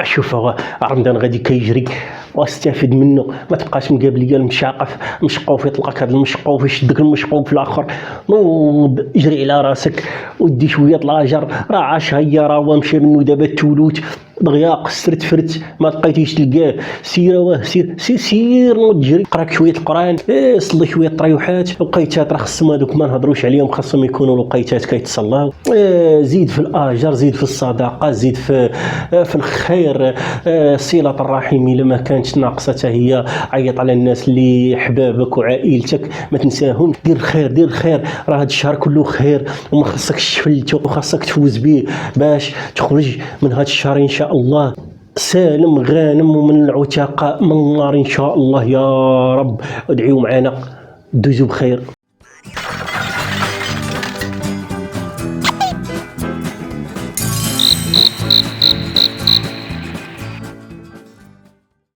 شوف، هو رمضان غادي كيجري واستافد منه، ما تبقاش مقابل ليا المشاقف مشقوف، يطلقك هذا المشقوف يشدك المشقوف الاخر. نوض اجري على راسك ودي شويه الاجر، راه عاش هيا راه مشى منه دابا التولوت، دغيا قصرت فرت ما لقيتيش تلقاه، سير واه سير نوض جري قراك شويه القران، صلي شويه الطريوحات. الوقيتات راه خصهم هذوك ما نهضروش عليهم، خاصهم يكونوا الوقيتات كيتصلاو. زيد في الاجر، زيد في الصدقه، زيد في الخير. صله الرحم الا ما كانتش ناقصه حتى هي، عيط على الناس اللي احبابك وعائلتك ما تنساهم. دير الخير دير الخير، راه هذا الشهر كله خير وما خصكش تفلتو وخاصك تفوز به باش تخرج من هذا الشهر ان شاء الله سالم غانم ومن العتاق من النار ان شاء الله. يا رب ادعيوا معنا دوزوا بخير.